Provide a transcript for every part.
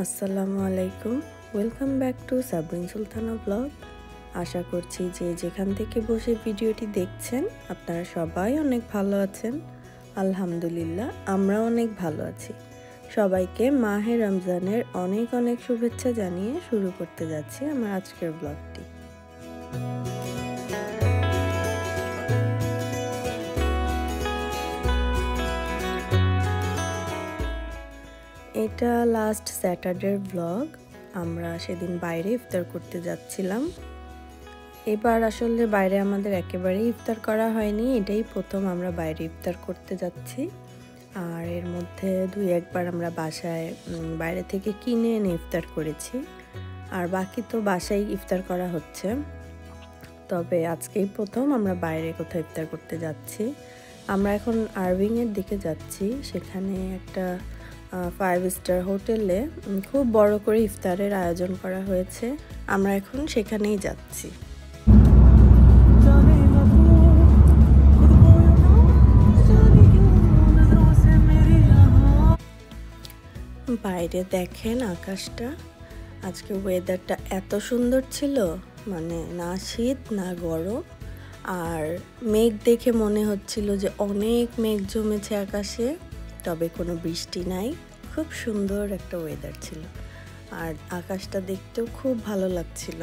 আসসালামু আলাইকুম, welcome back to Sabrin Sultana blog. আশা করছি যে যেখান থেকে বসে ভিডিওটি দেখছেন আপনারা সবাই অনেক ভালো আছেন। আলহামদুলিল্লাহ আমরাও অনেক ভালো আছি। সবাইকে মাহে রমজানের অনেক অনেক শুভেচ্ছা জানিয়ে শুরু করতে যাচ্ছি আমার আজকের ব্লগটি। এটা লাস্ট স্যাটারডের ব্লগ। আমরা সেদিন বাইরে ইফতার করতে যাচ্ছিলাম। এবার আসলে বাইরে আমাদের একেবারেই ইফতার করা হয়নি, এটাই প্রথম আমরা বাইরে ইফতার করতে যাচ্ছি। আর এর মধ্যে দুই একবার আমরা বাসায় বাইরে থেকে কিনে এনে ইফতার করেছি, আর বাকি তো বাসায় ইফতার করা হচ্ছে। তবে আজকেই প্রথম আমরা বাইরে কোথাও ইফতার করতে যাচ্ছি। আমরা এখন আরভিংয়ের দিকে যাচ্ছি, সেখানে একটা 5 স্টার হোটেলে খুব বড় করে ইফতারের আয়োজন করা হয়েছে। আমরা এখন সেখানেই যাচ্ছি। বাইরে দেখেন আকাশটা, আজকে ওয়েদারটা এত সুন্দর ছিল, মানে না শীত না গরম। আর মেঘ দেখে মনে হচ্ছিল যে অনেক মেঘ জমেছে আকাশে, তবে কোনো বৃষ্টি নাই। খুব সুন্দর একটা ওয়েদার ছিল, আর আকাশটা দেখতেও খুব ভালো লাগছিল।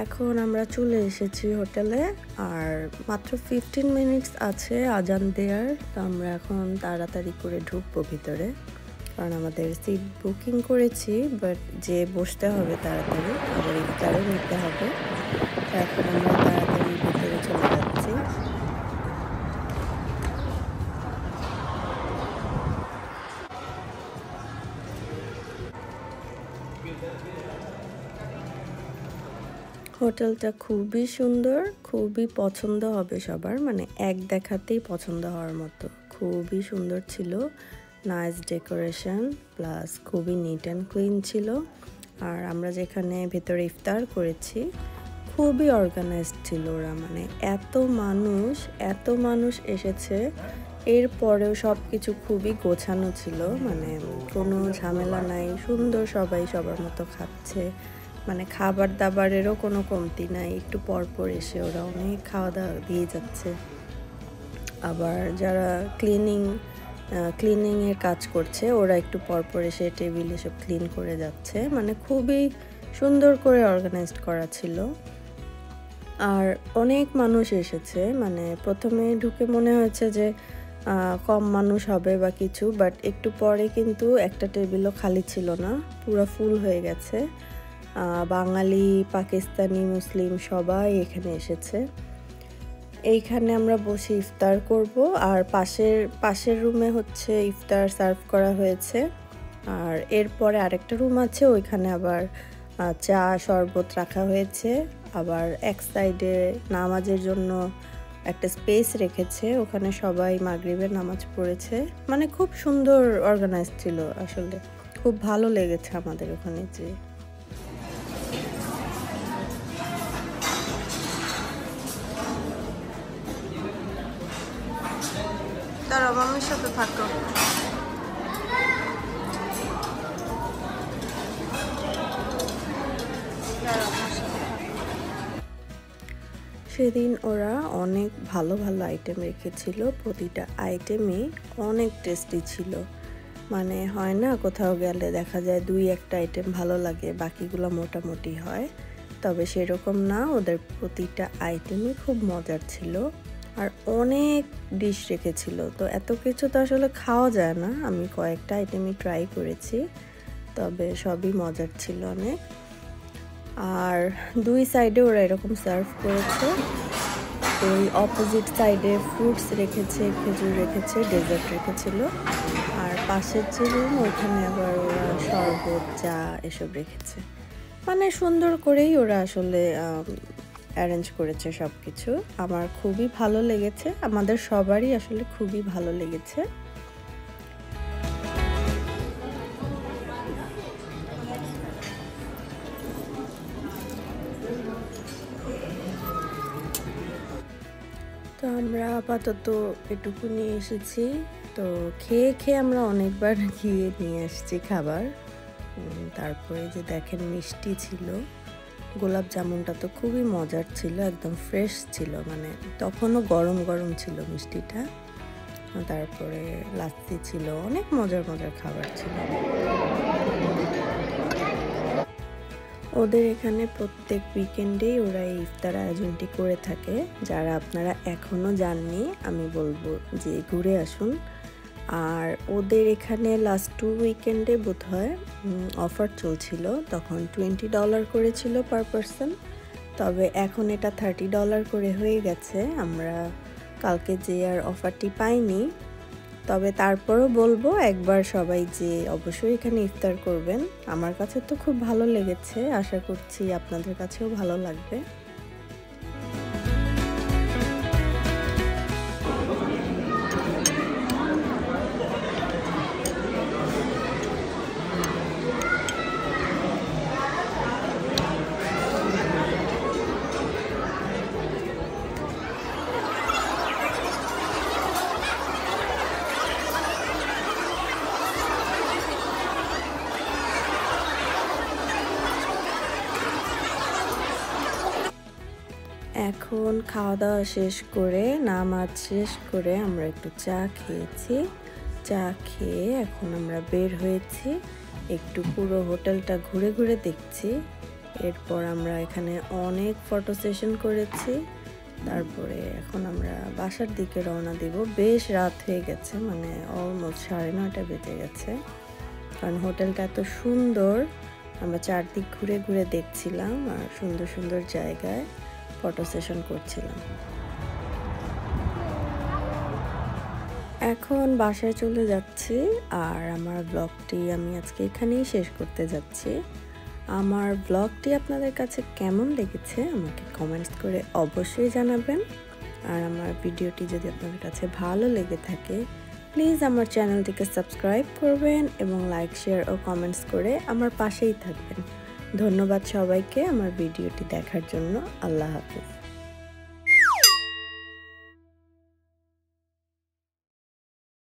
এখন আমরা চলে এসেছি হোটেলে, আর মাত্র 15 মিনিটস আছে আজান দেওয়ার। তো আমরা এখন তাড়াতাড়ি করে ঢুকবো ভিতরে, কারণ আমাদের সিট বুকিং করেছি, বাট যে বসতে হবে তাড়াতাড়ি, আবার ইফতারও নিতে হবে। এখন আমরা তাড়াতাড়ি ভিতরে চলে যাচ্ছি। হোটেলটা খুবই সুন্দর, খুবই পছন্দ হবে সবার, মানে এক দেখাতেই পছন্দ হওয়ার মতো। খুবই সুন্দর ছিল, নাইস ডেকোরেশন, প্লাস খুবই নিট অ্যান্ড ক্লিন ছিল। আর আমরা যেখানে ভেতরে ইফতার করেছি খুবই অর্গানাইজড ছিল ওরা, মানে এত মানুষ এসেছে, এরপরেও সব কিছু খুবই গোছানো ছিল, মানে কোনো ঝামেলা নাই, সুন্দর, সবাই সবার মতো খাচ্ছে, মানে খাবার দাবারেরও কোনো কমতি নাই। একটু পরপর এসে ওরা অনেক খাওয়া দাওয়া দিয়ে যাচ্ছে। আবার যারা ক্লিনিংয়ের কাজ করছে ওরা একটু পরপর এসে টেবিলে সব ক্লিন করে যাচ্ছে, মানে খুবই সুন্দর করে অর্গানাইজড করা ছিল। আর অনেক মানুষ এসেছে, মানে প্রথমে ঢুকে মনে হয়েছে যে কম মানুষ হবে বা কিছু, বাট একটু পরে কিন্তু একটা টেবিলও খালি ছিল না, পুরো ফুল হয়ে গেছে। বাঙালি, পাকিস্তানি, মুসলিম সবাই এখানে এসেছে। এইখানে আমরা বসে ইফতার করব, আর পাশের রুমে হচ্ছে ইফতার সার্ভ করা হয়েছে। আর এরপরে আরেকটা রুম আছে, ওইখানে আবার চা শরবত রাখা হয়েছে। আবার এক সাইডে নামাজের জন্য একটা স্পেস রেখেছে, ওখানে সবাই মাগরিবের নামাজ পড়েছে। মানে খুব সুন্দর অর্গানাইজ ছিল, আসলে খুব ভালো লেগেছে আমাদের ওখানে যে। তারা মামির সাথে থাকো। সেদিন ওরা অনেক ভালো ভালো আইটেম রেখেছিল, প্রতিটা আইটেমই অনেক টেস্টি ছিল। মানে হয় না কোথাও গেলে দেখা যায় দুই একটা আইটেম ভালো লাগে, বাকিগুলো মোটামুটি হয়, তবে সেরকম না, ওদের প্রতিটা আইটেমই খুব মজার ছিল। আর অনেক ডিশ রেখেছিল, তো এত কিছু তো আসলে খাওয়া যায় না। আমি কয়েকটা আইটেমই ট্রাই করেছি, তবে সবই মজার ছিল অনেক। আর দুই সাইডে ওরা এরকম সার্ভ করেছে। ওই অপোজিট সাইডে ফ্রুটস রেখেছে, খেজুর রেখেছে, ডেজার্ট রেখেছিল। আর পাশের যে রুম ওইখানে আবার ওরা শরবত, চা এসব রেখেছে। মানে সুন্দর করেই ওরা আসলে অ্যারেঞ্জ করেছে সব কিছু। আমার খুবই ভালো লেগেছে, আমাদের সবারই আসলে খুবই ভালো লেগেছে। তো আমরা আপাতত এটুকু নিয়ে এসেছি। তো খেয়ে খেয়ে আমরা অনেকবার গিয়ে নিয়ে আসছি খাবার। তারপরে যে দেখেন মিষ্টি ছিল, গোলাপ জামুনটা তো খুবই মজার ছিল, একদম ফ্রেশ ছিল, মানে তখনও গরম গরম ছিল মিষ্টিটা। তারপরে লাচ্ছি ছিল, অনেক মজার মজার খাবার ছিল। ওদের এখানে প্রত্যেক উইকেন্ডেই ওরা এই ইফতার আয়োজনটি করে থাকে। যারা আপনারা এখনও যাননি, আমি বলবো যে ঘুরে আসুন। আর ওদের এখানে লাস্ট 2 উইকেন্ডে বোধহয় অফার চলছিল, তখন $20 করেছিল পার পারসন, তবে এখন এটা $30 করে হয়ে গেছে। আমরা কালকে যে আর অফারটি পাইনি, তবে তারপরও বলবো একবার সবাই যে অবশ্যই এখানে ইফতার করবেন। আমার কাছে তো খুব ভালো লেগেছে, আশা করছি আপনাদের কাছেও ভালো লাগবে। এখন খাওয়া দাওয়া শেষ করে, নামাজ শেষ করে আমরা একটু চা খেয়েছি। চা খেয়ে এখন আমরা বের হয়েছি, একটু পুরো হোটেলটা ঘুরে ঘুরে দেখছি। এরপর আমরা এখানে অনেক ফটো সেশন করেছি। তারপরে এখন আমরা বাসার দিকে রওনা দিব। বেশ রাত হয়ে গেছে, মানে অলমোস্ট 9:30 বেজে গেছে, কারণ হোটেলটা এত সুন্দর। আমরা চারদিক ঘুরে ঘুরে দেখছিলাম আর সুন্দর সুন্দর জায়গায় ফটো সেশন করছিলাম। এখন বাসায় চলে যাচ্ছি, আর আমার ব্লগটি আমি আজকে এখানেই শেষ করতে যাচ্ছি। আমার ব্লগটি আপনাদের কাছে কেমন লেগেছে আমাকে কমেন্টস করে অবশ্যই জানাবেন। আর আমার ভিডিওটি যদি আপনাদের কাছে ভালো লেগে থাকে, প্লিজ আমার চ্যানেলটিকে সাবস্ক্রাইব করবেন এবং লাইক, শেয়ার ও কমেন্টস করে আমার পাশেই থাকবেন। ধন্যবাদ সবাইকে আমার ভিডিওটি দেখার জন্য। আল্লাহ হাফেজ।